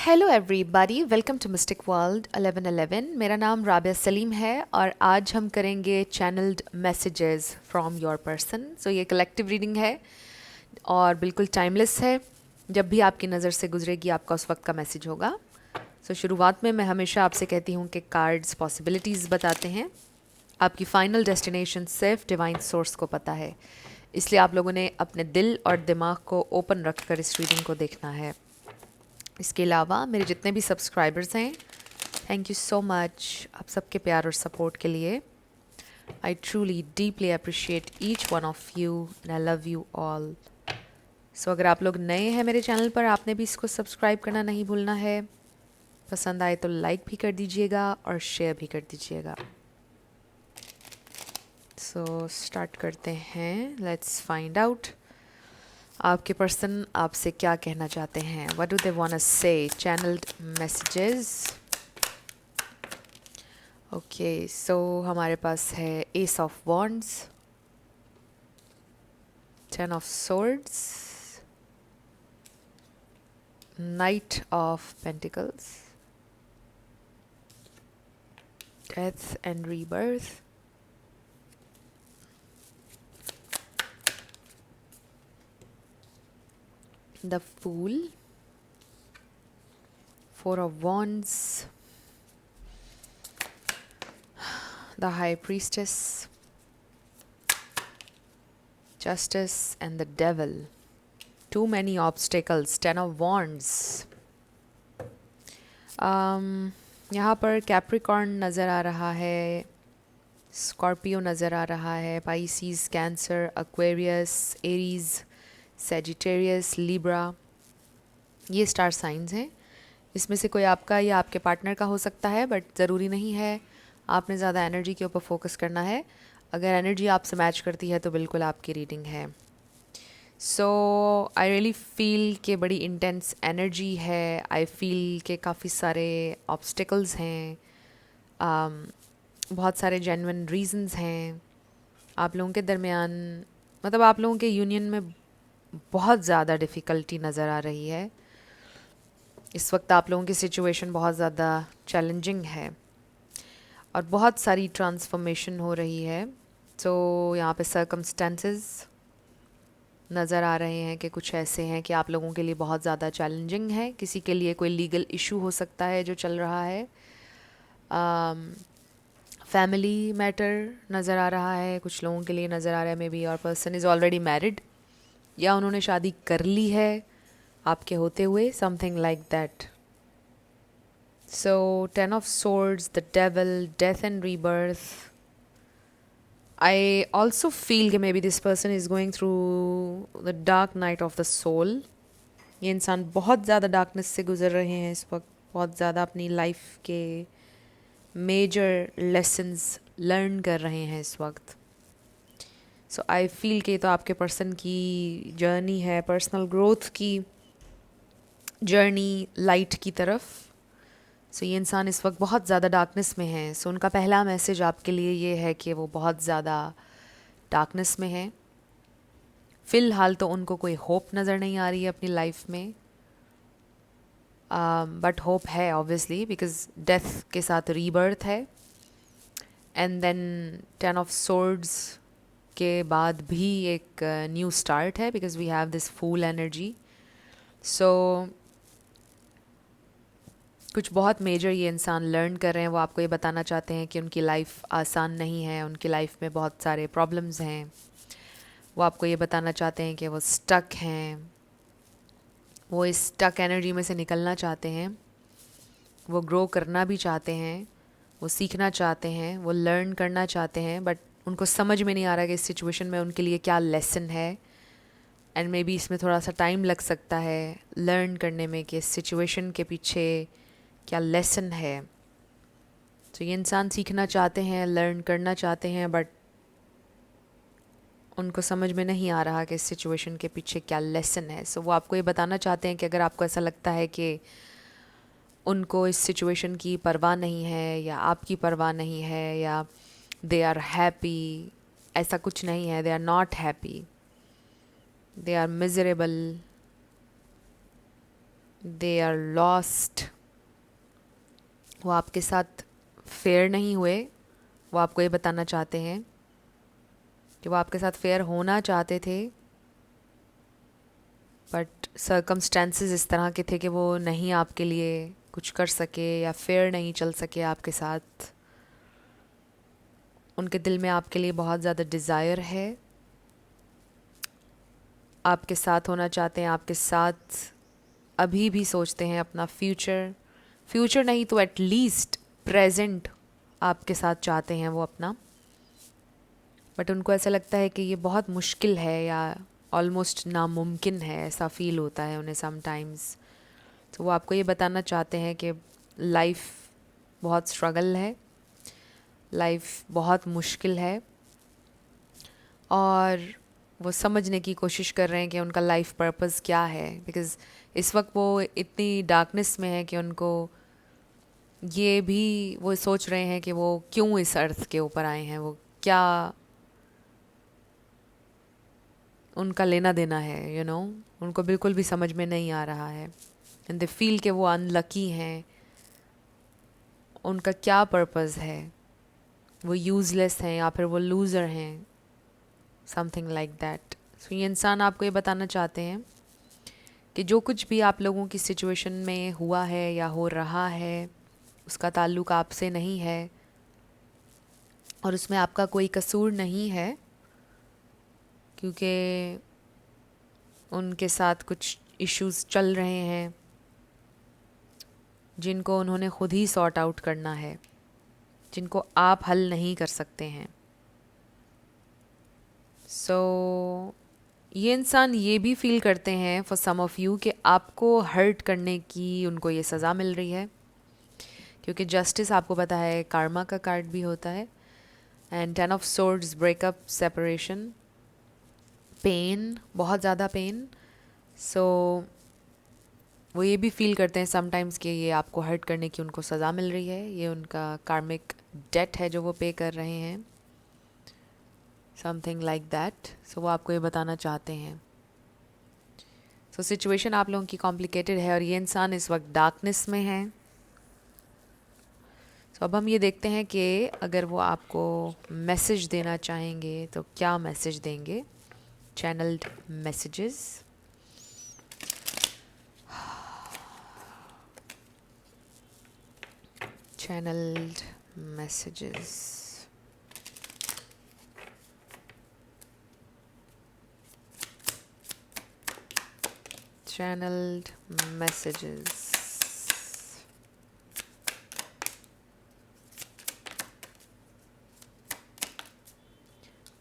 Hello everybody, welcome to mystic world 1111। मेरा नाम राबिया सलीम है और आज हम करेंगे channeled messages from your person. So ये कलेक्टिव रीडिंग है और बिल्कुल टाइमलेस है। जब भी आपकी नज़र से गुजरेगी आपका उस वक्त का मैसेज होगा। सो शुरुआत में मैं हमेशा आपसे कहती हूँ कि कार्ड्स पॉसिबिलिटीज़ बताते हैं। आपकी फ़ाइनल डेस्टिनेशन सिर्फ डिवाइन सोर्स को पता है, इसलिए आप लोगों ने अपने दिल और दिमाग को ओपन रखकर इस रीडिंग को देखना है। इसके अलावा मेरे जितने भी सब्सक्राइबर्स हैं, थैंक यू सो मच आप सबके प्यार और सपोर्ट के लिए। I truly deeply appreciate each one of you and I love you all. So अगर आप लोग नए हैं मेरे चैनल पर, आपने भी इसको सब्सक्राइब करना नहीं भूलना है। पसंद आए तो लाइक भी कर दीजिएगा और शेयर भी कर दीजिएगा। सो स्टार्ट करते हैं। लेट्स फाइंड आउट आपके पर्सन आपसे क्या कहना चाहते हैं। What do they want to say? Channeled messages. Okay, so हमारे पास है ace of wands, 10 of swords, knight of pentacles, death and rebirth, the fool, 4 of wands, the high priestess, justice and the devil. Too many obstacles, 10 of wands. यहाँ पर Capricorn नज़र आ रहा है, Scorpio नज़र आ रहा है, Pisces, cancer, Aquarius, Aries, Sagittarius, Libra. ये star signs हैं। इसमें से कोई आपका या आपके पार्टनर का हो सकता है, बट ज़रूरी नहीं है। आपने ज़्यादा एनर्जी के ऊपर फोकस करना है। अगर एनर्जी आपसे मैच करती है तो बिल्कुल आपकी रीडिंग है। सो आई रियली फील कि बड़ी इंटेंस एनर्जी है। आई फील कि काफ़ी सारे ऑब्स्टिकल्स हैं, बहुत सारे जेन्युइन रीजंस हैं आप लोगों के दरमियान। मतलब आप लोगों के यूनियन में बहुत ज़्यादा डिफ़िकल्टी नज़र आ रही है। इस वक्त आप लोगों की सिचुएशन बहुत ज़्यादा चैलेंजिंग है और बहुत सारी ट्रांसफॉर्मेशन हो रही है। तो यहाँ पे सर्कमस्टेंसेस नज़र आ रहे हैं कि कुछ ऐसे हैं कि आप लोगों के लिए बहुत ज़्यादा चैलेंजिंग है। किसी के लिए कोई लीगल इशू हो सकता है जो चल रहा है। फैमिली मैटर नज़र आ रहा है कुछ लोगों के लिए। नज़र आ रहा है may be your person is already married या उन्होंने शादी कर ली है आपके होते हुए, something like that. So 10 of swords, the devil, death and rebirth. I also feel कि maybe this person is going through the dark night of the soul. ये इंसान बहुत ज़्यादा डार्कनेस से गुजर रहे हैं इस वक्त, बहुत ज़्यादा अपनी लाइफ के मेजर लेसन्स लर्न कर रहे हैं इस वक्त। सो आई फील कि तो आपके पर्सन की जर्नी है, पर्सनल ग्रोथ की जर्नी लाइट की तरफ। सो ये इंसान इस वक्त बहुत ज़्यादा डार्कनेस में है। सो उनका पहला मैसेज आपके लिए ये है कि वो बहुत ज़्यादा डार्कनेस में है। फ़िलहाल तो उनको कोई होप नज़र नहीं आ रही है अपनी लाइफ में, बट होप है ऑब्वियसली, बिकॉज डेथ के साथ रीबर्थ है। एंड देन 10 of swords के बाद भी एक न्यू स्टार्ट है, because we have this fool energy. So कुछ बहुत मेजर ये इंसान लर्न कर रहे हैं। वो आपको ये बताना चाहते हैं कि उनकी लाइफ आसान नहीं है, उनकी लाइफ में बहुत सारे प्रॉब्लम्स हैं। वो आपको ये बताना चाहते हैं कि वो स्टक हैं, वो इस स्टक एनर्जी में से निकलना चाहते हैं, वो ग्रो करना भी चाहते हैं, वो सीखना चाहते हैं, वो लर्न करना चाहते हैं, बट उनको समझ में नहीं आ रहा कि इस सिचुएशन में उनके लिए क्या लेसन है। एंड मे बी इसमें थोड़ा सा टाइम लग सकता है लर्न करने में कि इस सिचुएशन के पीछे क्या लेसन है। तो ये इंसान सीखना चाहते हैं, लर्न करना चाहते हैं, बट उनको समझ में नहीं आ रहा कि इस सिचुएशन के पीछे क्या लेसन है। सो वो आपको ये बताना चाहते हैं कि अगर आपको ऐसा लगता है कि उनको इस सिचुएशन की परवाह नहीं है या आपकी परवाह नहीं है या दे आर हैप्पी, ऐसा कुछ नहीं है। They are not happy, they are miserable, they are lost. वो आपके साथ फेयर नहीं हुए। वो आपको ये बताना चाहते हैं कि वो आपके साथ फेयर होना चाहते थे, बट सर्कमस्टेंसेस इस तरह के थे कि वो नहीं आपके लिए कुछ कर सके या फेयर नहीं चल सके आपके साथ। उनके दिल में आपके लिए बहुत ज़्यादा डिज़ायर है, आपके साथ होना चाहते हैं, आपके साथ अभी भी सोचते हैं अपना फ्यूचर नहीं तो एटलीस्ट प्रेजेंट आपके साथ चाहते हैं वो अपना। बट उनको ऐसा लगता है कि ये बहुत मुश्किल है या ऑलमोस्ट नामुमकिन है, ऐसा फील होता है उन्हें समटाइम्स। तो वो आपको ये बताना चाहते हैं कि लाइफ बहुत स्ट्रगल है, लाइफ बहुत मुश्किल है, और वो समझने की कोशिश कर रहे हैं कि उनका लाइफ पर्पस क्या है। बिकॉज़ इस वक्त वो इतनी डार्कनेस में है कि उनको ये भी वो सोच रहे हैं कि वो क्यों इस अर्थ के ऊपर आए हैं, वो क्या उनका लेना देना है, उनको बिल्कुल भी समझ में नहीं आ रहा है। एंड दे फील कि वो अनलकी हैं, उनका क्या पर्पस है, वो यूज़लेस हैं या फिर वो लूज़र हैं, समथिंग लाइक दैट। सो ये इंसान आपको ये बताना चाहते हैं कि जो कुछ भी आप लोगों की सिचुएशन में हुआ है या हो रहा है, उसका ताल्लुक आपसे नहीं है और उसमें आपका कोई कसूर नहीं है, क्योंकि उनके साथ कुछ इश्यूज चल रहे हैं जिनको उन्होंने खुद ही सॉर्ट आउट करना है, जिनको आप हल नहीं कर सकते हैं। सो ये इंसान ये भी फील करते हैं फॉर सम ऑफ़ यू कि आपको हर्ट करने की उनको ये सज़ा मिल रही है, क्योंकि जस्टिस आपको पता है कार्मा का कार्ड भी होता है। And 10 of swords, breakup, separation, pain, बहुत ज़्यादा पेन। सो वो ये भी फील करते हैं समटाइम्स कि ये आपको हर्ट करने की उनको सज़ा मिल रही है, ये उनका कार्मिक डेट है जो वो पे कर रहे हैं, समथिंग लाइक दैट। सो वो आपको ये बताना चाहते हैं। सो सिचुएशन आप लोगों की कॉम्प्लिकेटेड है और ये इंसान इस वक्त डार्कनेस में है। सो अब हम ये देखते हैं कि अगर वो आपको मैसेज देना चाहेंगे तो क्या मैसेज देंगे। Channelled messages. Channeled messages. Channeled messages.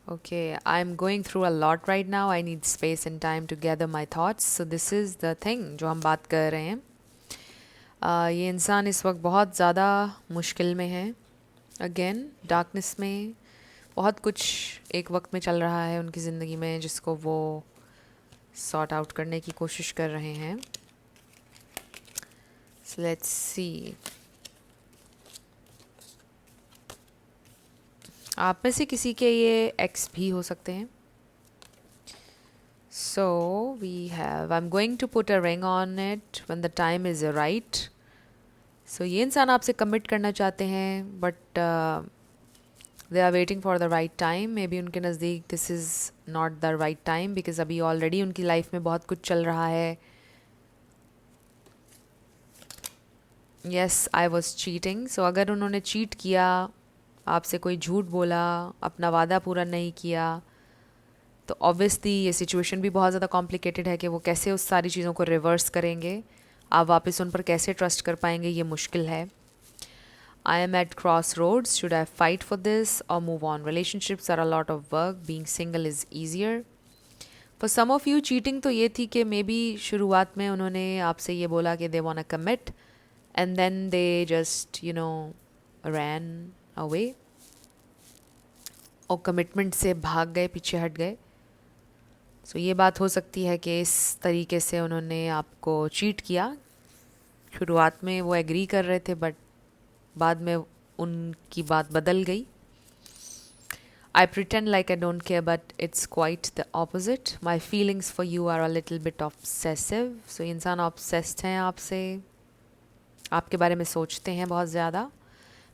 Okay, I'm going through a lot right now. I need space and time to gather my thoughts. So this is the thing जो हम बात कर रहे हैं। ये इंसान इस वक्त बहुत ज़्यादा मुश्किल में है, अगेन डार्कनेस में। बहुत कुछ एक वक्त में चल रहा है उनकी ज़िंदगी में जिसको वो सॉर्ट आउट करने की कोशिश कर रहे हैं। सो लेट्स सी। आप में से किसी के ये एक्स भी हो सकते हैं। So we have, I am going to put a ring on it when the time is right. So ये इंसान आपसे कमिट करना चाहते हैं, but they are waiting for the right time. Maybe उनके नज़दीक this is not the right time, because अभी already उनकी लाइफ में बहुत कुछ चल रहा है। Yes, I was cheating. So अगर उन्होंने चीट किया, आपसे कोई झूठ बोला, अपना वादा पूरा नहीं किया, तो ऑब्वियसली ये सिचुएशन भी बहुत ज़्यादा कॉम्प्लिकेटेड है कि वो कैसे उस सारी चीज़ों को रिवर्स करेंगे, आप वापस उन पर कैसे ट्रस्ट कर पाएंगे, ये मुश्किल है। I am at crossroads. Should I fight for this or move on? Relationships are a lot of work. Being single is easier. For some of you, cheating तो ये थी कि मे बी शुरुआत में उन्होंने आपसे ये बोला कि they wanna commit and then they just ran away और कमिटमेंट से भाग गए, पीछे हट गए। सो ये बात हो सकती है कि इस तरीके से उन्होंने आपको चीट किया। शुरुआत में वो एग्री कर रहे थे, बट बाद में उनकी बात बदल गई। I pretend like I don't care, but it's quite the opposite. My feelings for you are a little bit obsessive. So इंसान obsessed हैं आपसे, आपके बारे में सोचते हैं बहुत ज़्यादा.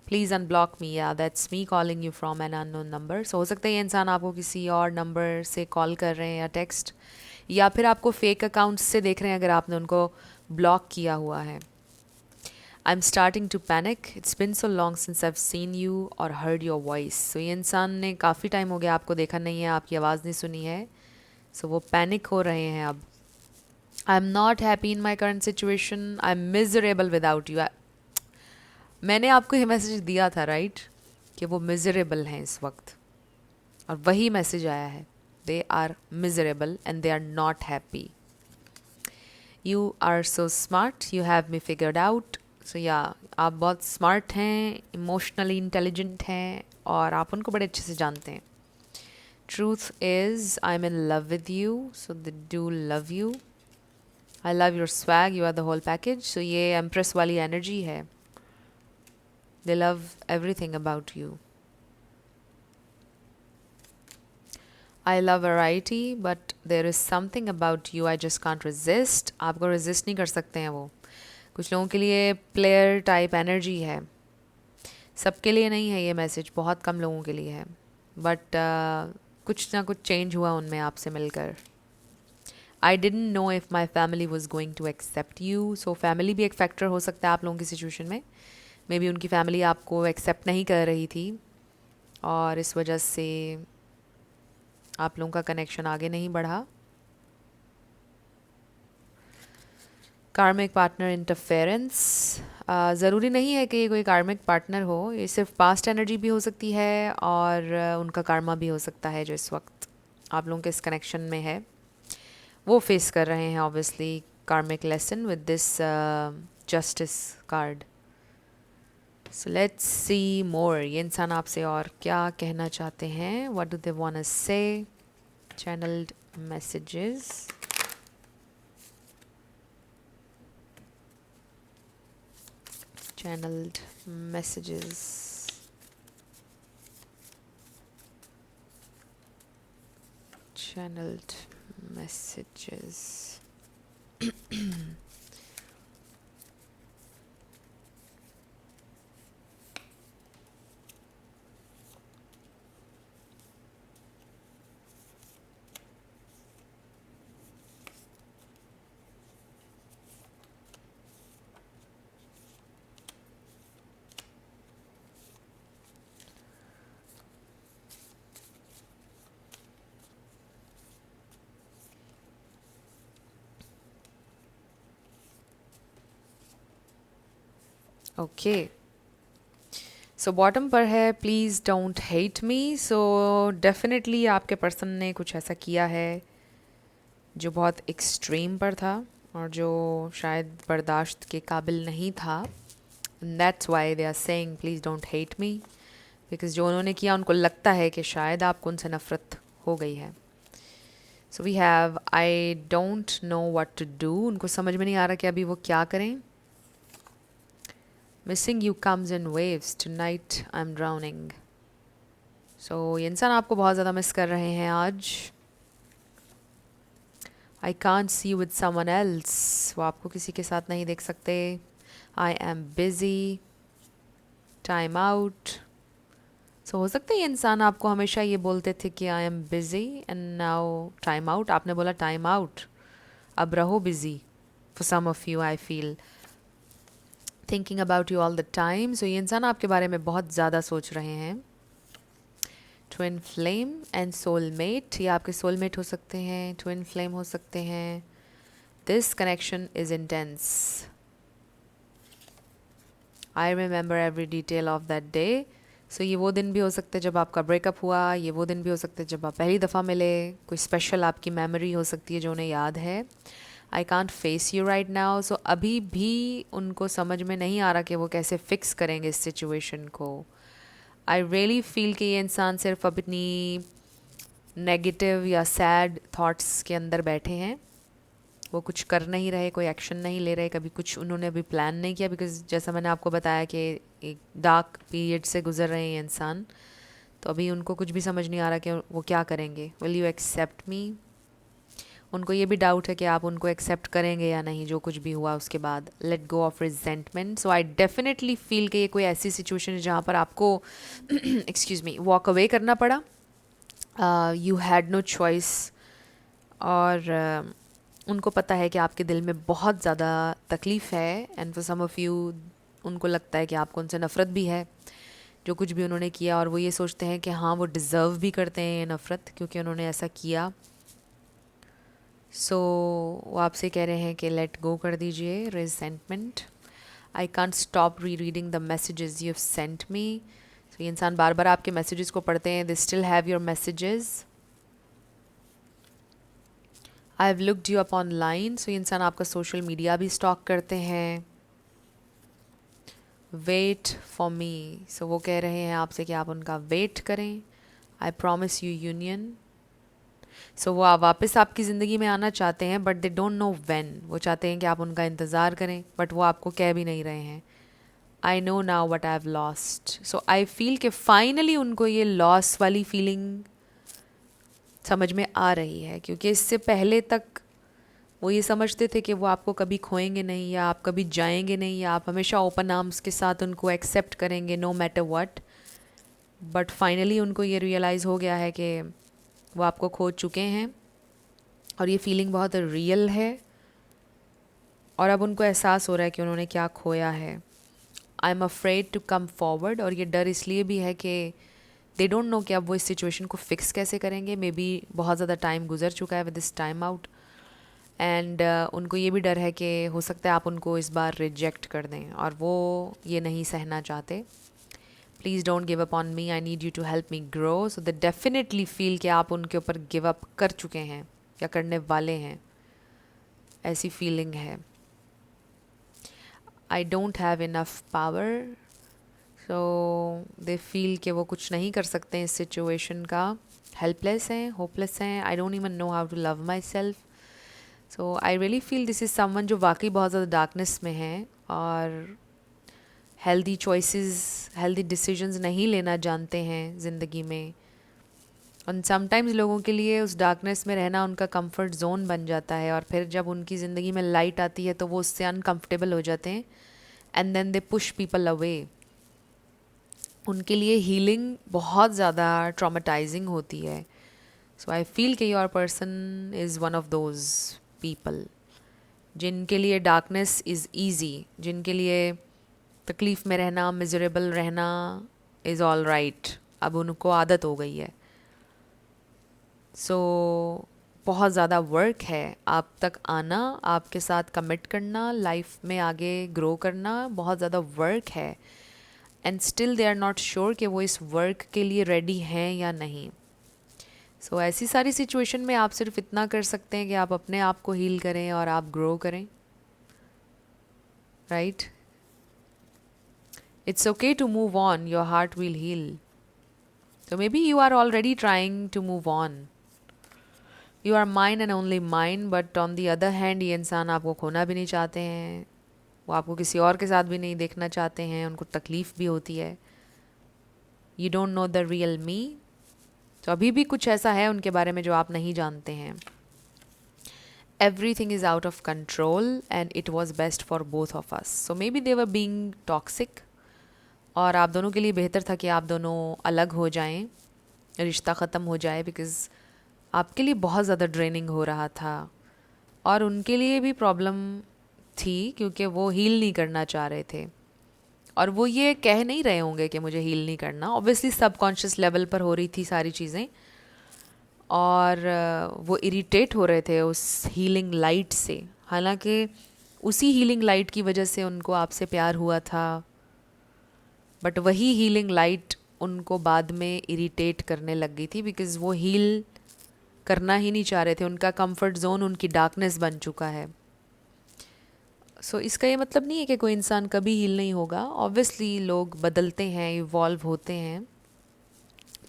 Please unblock me. या that's me calling you from an unknown number. So हो सकता है ये इंसान आपको किसी और नंबर से कॉल कर रहे हैं या टेक्स्ट, या फिर आपको फेक अकाउंट्स से देख रहे हैं अगर आपने उनको ब्लॉक किया हुआ है. I am starting to panic. It's been so long since I have seen you or heard your voice. So ये इंसान ने काफ़ी टाइम हो गया आपको देखा नहीं है, आपकी आवाज़ नहीं सुनी है. सो वो पैनिक हो रहे हैं अब. I am not happy in my current situation. I am miserable without you. मैंने आपको ये मैसेज दिया था राइट, कि वो मिजरेबल हैं इस वक्त, और वही मैसेज आया है. They are miserable and they are not happy. You are so smart, you have me figured out. So या आप बहुत स्मार्ट हैं, इमोशनली इंटेलिजेंट हैं, और आप उनको बड़े अच्छे से जानते हैं. Truth is I am in love with you, so they do love you. I love your swag, you are the whole package. So ये एम्प्रेस वाली एनर्जी है. They love everything about you. I love variety, but there is something about you I just can't resist. आपको resist नहीं कर सकते हैं वो. कुछ लोगों के लिए player type energy है. सबके लिए नहीं है ये मैसेज, बहुत कम लोगों के लिए है. बट कुछ ना कुछ चेंज हुआ उनमें आपसे मिलकर. I didn't know if my family was going to accept you. So family भी एक फैक्टर हो सकता है आप लोगों की सिचुएशन में. मे बी उनकी फैमिली आपको एक्सेप्ट नहीं कर रही थी, और इस वजह से आप लोगों का कनेक्शन आगे नहीं बढ़ा. कार्मिक पार्टनर इंटरफेरेंस. ज़रूरी नहीं है कि ये कोई कार्मिक पार्टनर हो, ये सिर्फ पास्ट एनर्जी भी हो सकती है, और उनका कार्मा भी हो सकता है जो इस वक्त आप लोगों के इस कनेक्शन में है. वो फेस कर रहे हैं obviously karmic lesson with this justice card. So let's see more. ये इंसान आपसे और क्या कहना चाहते हैं? What do they want to say? Channeled messages. channeled messages. Channeled messages. Okay, so bottom पर है please don't hate me. So definitely आपके पर्सन ने कुछ ऐसा किया है जो बहुत एक्सट्रीम पर था और जो शायद बर्दाश्त के काबिल नहीं था. That's why they are saying please don't hate me, because जो उन्होंने किया उनको लगता है कि शायद आपको उनसे नफ़रत हो गई है. So we have I don't know what to do. उनको समझ में नहीं आ रहा कि अभी वो क्या करें. Missing you comes in waves. Tonight I'm drowning. So ये इंसान आपको बहुत ज़्यादा मिस कर रहे हैं आज. I can't see you with someone else. वो आपको किसी के साथ नहीं देख सकते. I am busy. Time out. So हो सकता है ये इंसान आपको हमेशा ये बोलते थे कि I am busy and now time out. आपने बोला time out. अब रहो busy. For some of you I feel. Thinking about you all the time. So ये इंसान आपके बारे में बहुत ज़्यादा सोच रहे हैं. Twin flame and soulmate. ये आपके सोलमेट हो सकते हैं, ट्विन फ्लेम हो सकते हैं. This connection is intense. I remember every detail of that day. So ये वो दिन भी हो सकता है जब आपका ब्रेकअप हुआ, ये वो दिन भी हो सकता है जब आप पहली दफ़ा मिले. कोई स्पेशल आपकी मेमोरी हो सकती है जो उन्हें याद है. I can't face you right now. So अभी भी उनको समझ में नहीं आ रहा कि वो कैसे फिक्स करेंगे इस सिचुएशन को. आई रियली फील कि ये इंसान सिर्फ अपनी नेगेटिव या सैड थॉट्स के अंदर बैठे हैं. वो कुछ कर नहीं रहे, कोई एक्शन नहीं ले रहे, कभी कुछ उन्होंने अभी प्लान नहीं किया. बिकॉज जैसा मैंने आपको बताया कि एक डार्क पीरियड से गुजर रहे हैं ये इंसान. तो अभी उनको कुछ भी समझ नहीं आ रहा कि वो क्या करेंगे. विल यू एक्सेप्ट मी? उनको ये भी डाउट है कि आप उनको एक्सेप्ट करेंगे या नहीं जो कुछ भी हुआ उसके बाद. Let go of resentment. So I definitely feel कि ये कोई ऐसी सिचुएशन है जहाँ पर आपको एक्सक्यूज मी वॉक अवे करना पड़ा. You had no choice. और उनको पता है कि आपके दिल में बहुत ज़्यादा तकलीफ़ है. And for some of you उनको लगता है कि आपको उनसे नफ़रत भी है जो कुछ भी उन्होंने किया. और वो ये सोचते हैं कि हाँ वो डिज़र्व भी करते हैं ये नफ़रत क्योंकि उन्होंने ऐसा किया. सो वो आपसे कह रहे हैं कि लेट गो कर दीजिए resentment. I can't stop rereading the messages you have sent me. So ये इंसान बार बार आपके मैसेजेस को पढ़ते हैं. They still have your messages. I have looked you up online. So ये इंसान आपका सोशल मीडिया भी स्टॉक करते हैं. Wait for me. सो वो कह रहे हैं आपसे कि आप उनका वेट करें. I promise you union. So वो वापस आपकी ज़िंदगी में आना चाहते हैं but they don't know when. वो चाहते हैं कि आप उनका इंतज़ार करें बट वो आपको कह भी नहीं रहे हैं. I know now what I have lost. So I feel कि फाइनली उनको ये लॉस वाली फीलिंग समझ में आ रही है क्योंकि इससे पहले तक वो ये समझते थे कि वो आपको कभी खोएंगे नहीं या आप कभी जाएंगे नहीं या आप हमेशा ओपन आर्म्स के साथ उनको एक्सेप्ट करेंगे no matter what. But finally उनको ये रियलाइज़ हो गया है कि वो आपको खो चुके हैं और ये फीलिंग बहुत रियल है. और अब उनको एहसास हो रहा है कि उन्होंने क्या खोया है. I am afraid to come forward. और ये डर इसलिए भी है कि दे डोंट नो कि अब वो इस सिचुएशन को फिक्स कैसे करेंगे. मे बी बहुत ज़्यादा टाइम गुजर चुका है with this time out. And उनको ये भी डर है कि हो सकता है आप उनको इस बार रिजेक्ट कर दें और वो ये नहीं सहना चाहते. Please don't give up on me. I need you to help me grow. So they definitely feel कि आप उनके ऊपर गिव अप कर चुके हैं या करने वाले हैं. ऐसी फीलिंग है. I don't have enough power. So they feel कि वो कुछ नहीं कर सकते इस सिचुएशन का. हेल्पलेस हैं, होपलेस हैं. I don't even know how to love myself. So I really feel this is someone जो वाकई बहुत ज़्यादा डार्कनेस में है और हेल्दी चॉइसेस हेल्दी डिसीजंस नहीं लेना जानते हैं ज़िंदगी में. और समटाइम्स लोगों के लिए उस डार्कनेस में रहना उनका कंफर्ट जोन बन जाता है और फिर जब उनकी ज़िंदगी में लाइट आती है तो वो उससे अनकंफर्टेबल हो जाते हैं and then they push people away. उनके लिए हीलिंग बहुत ज़्यादा ट्रॉमेटाइजिंग होती है. सो आई फील कि your person is one of those people जिनके लिए डार्कनेस इज़ ईजी. जिनके लिए तकलीफ़ में रहना, मिजरेबल रहना इज़ ऑल राइट. अब उनको आदत हो गई है. सो बहुत ज़्यादा वर्क है आप तक आना, आपके साथ कमिट करना, लाइफ में आगे ग्रो करना. बहुत ज़्यादा वर्क है and still they are not sure कि वो इस वर्क के लिए रेडी हैं या नहीं. सो ऐसी सारी सिचुएशन में आप सिर्फ इतना कर सकते हैं कि आप अपने आप को हील करें और आप ग्रो करें. Right? It's okay to move on. Your heart will heal. So maybe you are already trying to move on. You are mine and only mine. But on the other hand, ये इंसान आपको खोना भी नहीं चाहते हैं. वो आपको किसी और के साथ भी नहीं देखना चाहते हैं. उनको तकलीफ़ भी होती है. You don't know the real me. तो अभी भी कुछ ऐसा है उनके बारे में जो आप नहीं जानते हैं. Everything is out of control and it was best for both of us. So maybe they were being toxic. और आप दोनों के लिए बेहतर था कि आप दोनों अलग हो जाएं, रिश्ता ख़त्म हो जाए बिकॉज़ आपके लिए बहुत ज़्यादा ड्रेनिंग हो रहा था और उनके लिए भी प्रॉब्लम थी क्योंकि वो हील नहीं करना चाह रहे थे. और वो ये कह नहीं रहे होंगे कि मुझे हील नहीं करना. ऑब्वियसली सबकॉन्शियस लेवल पर हो रही थी सारी चीज़ें और वो इरिटेट हो रहे थे उस हीलिंग लाइट से. हालांकि उसी हीलिंग लाइट की वजह से उनको आपसे प्यार हुआ था बट वही हीलिंग लाइट उनको बाद में इरिटेट करने लग गई थी बिकॉज़ वो हील करना ही नहीं चाह रहे थे. उनका कंफर्ट जोन उनकी डार्कनेस बन चुका है. सो इसका ये मतलब नहीं है कि कोई इंसान कभी हील नहीं होगा. ऑब्वियसली लोग बदलते हैं, इवॉल्व होते हैं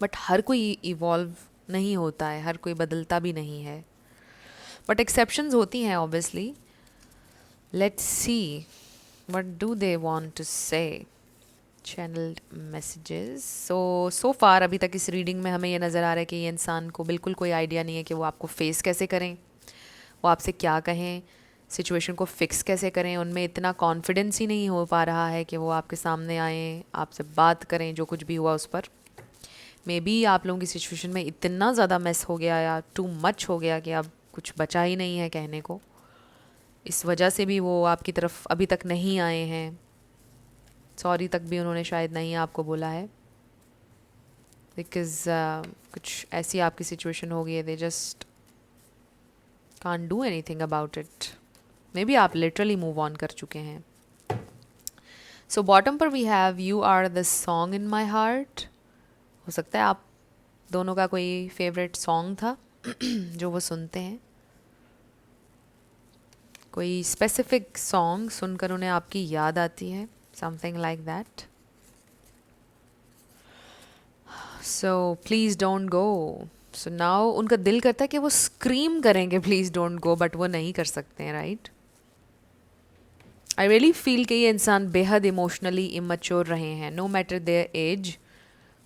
बट हर कोई इवॉल्व नहीं होता है, हर कोई बदलता भी नहीं है. बट एक्सेप्शंस होती हैं चैनल्ड मैसेजेस। सो फार अभी तक इस रीडिंग में हमें ये नज़र आ रहा है कि ये इंसान को बिल्कुल कोई आइडिया नहीं है कि वो आपको फेस कैसे करें, वो आपसे क्या कहें, सिचुएशन को फिक्स कैसे करें। उनमें इतना कॉन्फिडेंस ही नहीं हो पा रहा है कि वो आपके सामने आएँ, आपसे बात करें, जो कुछ भी हुआ उस पर। मे बी आप लोगों की सिचुएशन में इतना ज़्यादा मेस हो गया या टू मच हो गया कि अब कुछ बचा ही नहीं है कहने को। इस वजह से भी वो आपकी तरफ अभी तक नहीं आए हैं। सॉरी तक भी उन्होंने शायद नहीं आपको बोला है, बिकॉज़ कुछ ऐसी आपकी सिचुएशन हो गई है, they just can't do anything about it. Maybe आप लिटरली मूव ऑन कर चुके हैं। सो बॉटम पर we have you are the song in my heart. हो सकता है आप दोनों का कोई फेवरेट सॉन्ग था जो वो सुनते हैं, कोई स्पेसिफिक सॉन्ग सुनकर उन्हें आपकी याद आती है, something like that. So please don't go. So now उनका दिल करता है कि वो स्क्रीम करेंगे प्लीज़ डोंट गो, बट वो नहीं कर सकते हैं, राइट। आई रियली फील कि ये इंसान बेहद इमोशनली इमैच्योर रहे हैं, no matter their age.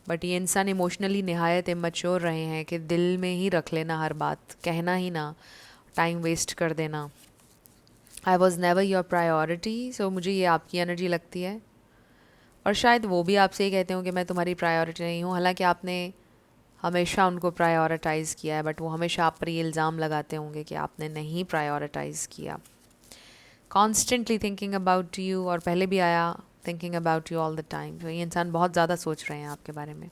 But ये इंसान इमोशनली नहायत इमैच्योर रहे हैं कि दिल में ही रख लेना हर बात, कहना ही ना, टाइम वेस्ट कर देना। I was never your priority. So मुझे ये आपकी एनर्जी लगती है, और शायद वो भी आपसे ही कहते हो कि मैं तुम्हारी प्रायोरिटी नहीं हूँ। हालांकि आपने हमेशा उनको प्रायोरिटाइज़ किया है, बट वो हमेशा आप पर ये इल्ज़ाम लगाते होंगे कि आपने नहीं प्रायोरिटाइज़ किया। कॉन्स्टेंटली थिंकिंग अबाउट यू, और पहले भी आया thinking about you all the time. तो ये इंसान बहुत ज़्यादा सोच रहे हैं आपके बारे में।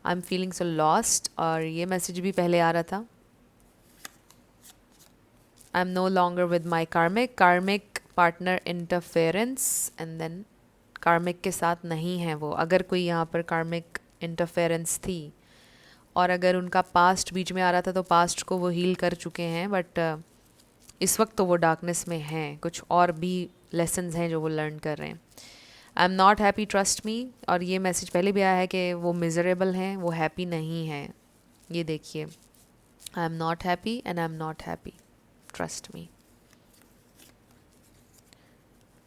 I am feeling so lost, और ये मैसेज भी पहले आ रहा था। I am no longer with my karmic partner interference, and then कार्मिक के साथ नहीं है वो। अगर कोई यहाँ पर कार्मिक इंटरफेरेंस थी, और अगर उनका पास्ट बीच में आ रहा था, तो पास्ट को वो हील कर चुके हैं, बट इस वक्त तो वो डार्कनेस में हैं। कुछ और भी लेसन्स हैं जो वो लर्न कर रहे हैं। I am not happy, trust me. और ये मैसेज पहले भी आया है कि वो मिजरेबल हैं, वो हैप्पी नहीं हैं। ये देखिए, I am not happy and I am not happy, trust me.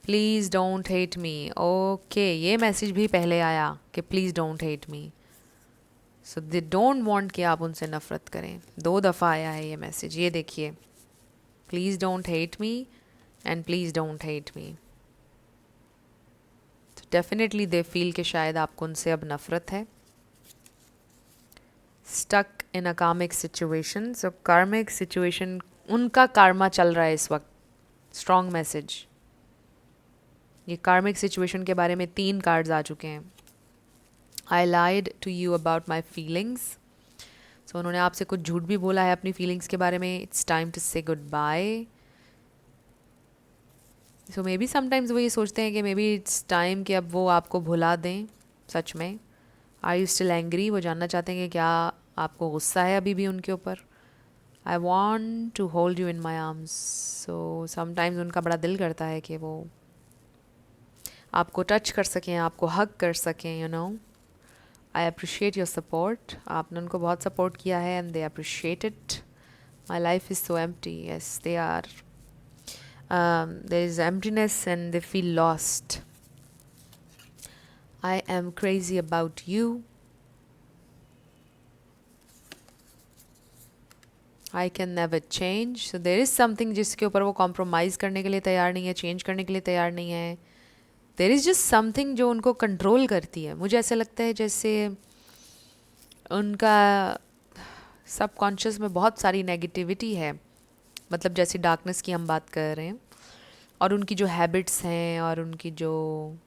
Please don't hate me. Okay, ये मैसेज भी पहले आया कि please don't hate me. So they don't want कि आप उनसे नफ़रत करें। 2 दफ़ा आया है ये मैसेज, ये देखिए, please don't hate me and please don't hate me. Definitely they feel कि शायद आपको उनसे अब नफ़रत है। स्टक इन अ कार्मिक सिचुएशन। सो कार्मिक सिचुएशन, उनका कार्मा चल रहा है इस वक्त। Strong message. ये कार्मिक सिचुएशन के बारे में 3 कार्ड्स आ चुके हैं। I lied to you about my feelings. So उन्होंने आपसे कुछ झूठ भी बोला है अपनी फीलिंग्स के बारे में। It's time to say goodbye. So maybe sometimes वो ये सोचते हैं कि मे बी इट्स टाइम कि अब वो आपको भुला दें। सच में, आर यू स्टिल एंग्री? वो जानना चाहते हैं कि क्या आपको गुस्सा है अभी भी उनके ऊपर। I want to hold you in my arms. So sometimes उनका बड़ा दिल करता है कि वो आपको टच कर सकें, आपको हग कर सकें, you know. I appreciate your support. आपने उनको बहुत सपोर्ट किया है and they appreciate it. My life is so empty. Yes, they are there is emptiness and they feel lost. I am crazy about you. I can never change. So there is something जिसके ऊपर वो compromise करने के लिए तैयार नहीं है, change करने के लिए तैयार नहीं है। There is just something जो उनको control करती है। मुझे ऐसा लगता है जैसे उनका सबकॉन्शियस में बहुत सारी नेगेटिविटी है, मतलब जैसे डार्कनेस की हम बात कर रहे हैं, और उनकी जो हैबिट्स हैं और उनकी जो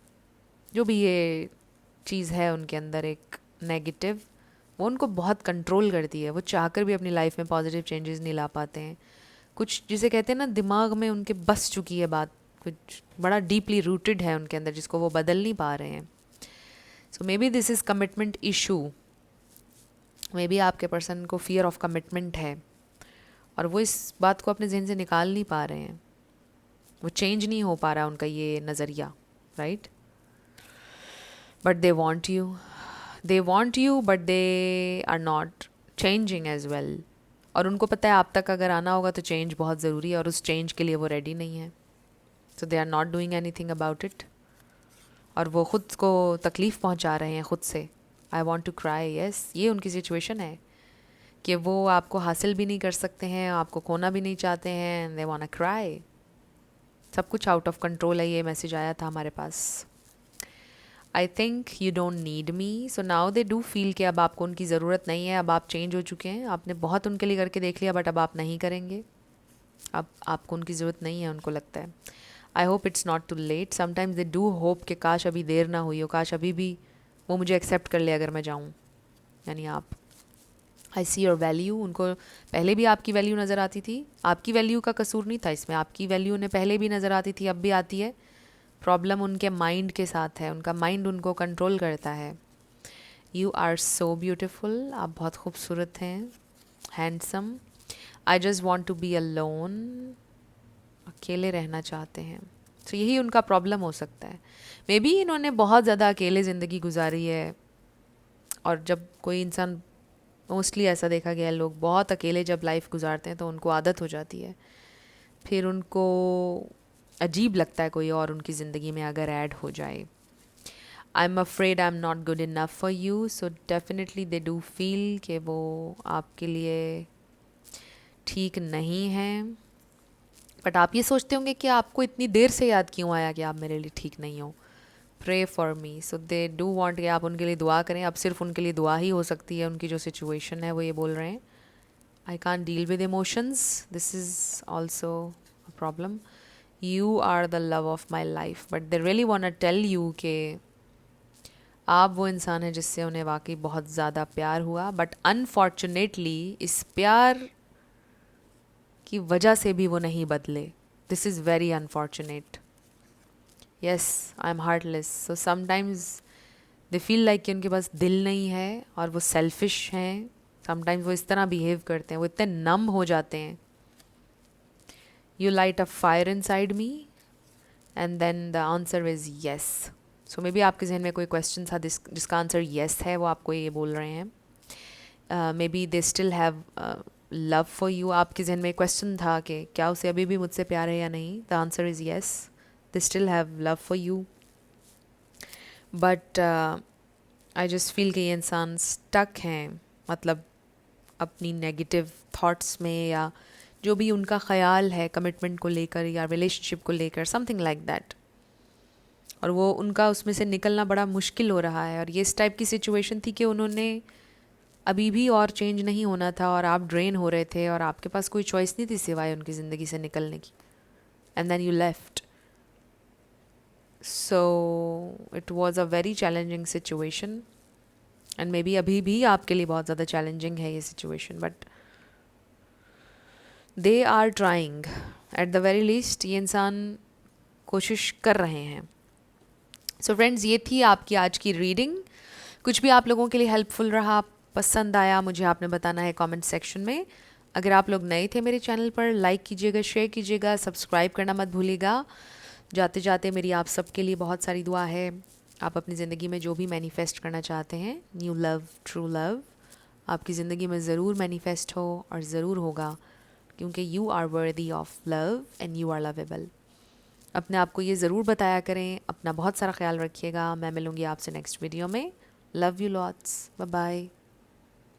भी ये चीज़ है उनके अंदर एक नेगेटिव, वो उनको बहुत कंट्रोल करती है। वो चाहकर भी अपनी लाइफ में पॉजिटिव चेंजेस नहीं ला पाते हैं। कुछ जिसे कहते हैं ना, दिमाग में उनके बस चुकी है बात, कुछ बड़ा डीपली रूटेड है उनके अंदर जिसको वो बदल नहीं पा रहे हैं। So maybe this is commitment issue. Maybe आपके पर्सन को फियर ऑफ कमिटमेंट है, और वो इस बात को अपने जहन से निकाल नहीं पा रहे हैं। वो चेंज नहीं हो पा रहा उनका ये नज़रिया, right. But they want you but they are not changing as well. और उनको पता है आप तक अगर आना होगा तो चेंज बहुत ज़रूरी है, और उस चेंज के लिए वो रेडी नहीं है। So they are not doing anything about it. और वो ख़ुद को तकलीफ़ पहुंचा रहे हैं ख़ुद से। I want to cry, yes, ये उनकी सिचुएशन है कि वो आपको हासिल भी नहीं कर सकते हैं, आपको खोना भी नहीं चाहते हैं, and they want to cry. सब कुछ आउट ऑफ कंट्रोल है, ये मैसेज आया था हमारे पास। I think you don't need me, so now they do feel कि अब आपको उनकी ज़रूरत नहीं है, अब आप चेंज हो चुके हैं, आपने बहुत उनके लिए करके देख लिया, बट अब आप नहीं करेंगे, अब आपको उनकी ज़रूरत नहीं है, उनको लगता है। I hope it's not too late. Sometimes they do hope कि काश अभी देर ना हुई हो, काश अभी भी वो मुझे एक्सेप्ट कर ले अगर मैं जाऊँ, यानी आप। आई सी योर वैल्यू, उनको पहले भी आपकी वैल्यू नज़र आती थी, आपकी वैल्यू का कसूर नहीं था इसमें, आपकी वैल्यू उन्हें पहले भी नज़र आती थी, अब भी आती है। प्रॉब्लम उनके माइंड के साथ है, उनका माइंड उनको कंट्रोल करता है। यू आर सो ब्यूटिफुल, आप बहुत खूबसूरत हैं, handsome. I just want to be alone, अकेले रहना चाहते हैं। तो यही उनका प्रॉब्लम हो सकता है। मे बी इन्होंने बहुत ज़्यादा अकेले ज़िंदगी गुजारी है, और जब कोई इंसान, मोस्टली ऐसा देखा गया है, लोग बहुत अकेले जब लाइफ गुजारते हैं तो उनको आदत हो जाती है, फिर उनको अजीब लगता है कोई और उनकी ज़िंदगी में अगर ऐड हो जाए। आई am afraid I am not good enough for you, so definitely they do feel कि वो आपके लिए ठीक नहीं हैं। बट आप ये सोचते होंगे कि आपको इतनी देर से याद क्यों आया कि आप मेरे लिए ठीक नहीं हो। Pray for me, so they do want कि आप उनके लिए दुआ करें। अब सिर्फ उनके लिए दुआ ही हो सकती है, उनकी जो सिचुएशन है वो ये बोल रहे हैं, I can't deal with emotions, this is also a problem. You are the love of my life, but they really want to tell you कि आप वो इंसान हैं जिससे उन्हें वाकई बहुत ज़्यादा प्यार हुआ, बट अनफॉर्चुनेटली इस प्यार की वजह से भी वो नहीं बदले। This is very unfortunate. Yes, I am heartless, so sometimes they feel like कि उनके पास दिल नहीं है और वो सेल्फिश हैं। समटाइम्स वो इस तरह बिहेव करते हैं, वो इतने नम हो जाते हैं। You light a fire inside me, and then the answer is yes. So maybe आपके जहन में कोई क्वेश्चन था जिसका आंसर येस है, वो आपको ये बोल रहे हैं। May be they still have love for you, आपके जहन में क्वेश्चन था कि क्या उसे अभी भी मुझसे प्यार है या नहीं। The answer is yes, they still have love for you, but I just feel कि ये इंसान स्टक हैं, मतलब अपनी नेगेटिव थॉट्स में, या जो भी उनका ख्याल है कमिटमेंट को लेकर या रिलेशनशिप को लेकर, समथिंग लाइक दैट, और वो उनका उसमें से निकलना बड़ा मुश्किल हो रहा है। और ये इस टाइप की सिचुएशन थी कि उन्होंने अभी भी और चेंज नहीं होना था, और आप ड्रेन हो रहे थे, और आपके पास कोई चॉइस नहीं थी सिवाय उनकी ज़िंदगी से निकलने की, and then you left. So it was a very challenging situation, and maybe अभी भी आपके लिए बहुत ज़्यादा चैलेंजिंग है ये situation, but they are trying at the very least, ये इंसान कोशिश कर रहे हैं। सो फ्रेंड्स, ये थी आपकी आज की रीडिंग। कुछ भी आप लोगों के लिए हेल्पफुल रहा, पसंद आया, मुझे आपने बताना है कमेंट सेक्शन में। अगर आप लोग नए थे मेरे चैनल पर, लाइक कीजिएगा, शेयर कीजिएगा, सब्सक्राइब करना मत भूलिएगा। जाते जाते मेरी आप सबके लिए बहुत सारी दुआ है। आप अपनी ज़िंदगी में जो भी मैनिफेस्ट करना चाहते हैं, न्यू लव, ट्रू लव, आपकी ज़िंदगी में ज़रूर मैनिफेस्ट हो, और ज़रूर होगा, क्योंकि you are worthy of love and you are lovable. अपने आप को ये ज़रूर बताया करें। अपना बहुत सारा ख्याल रखिएगा। मैं मिलूँगी आपसे नेक्स्ट वीडियो में। Love you lots, bye bye.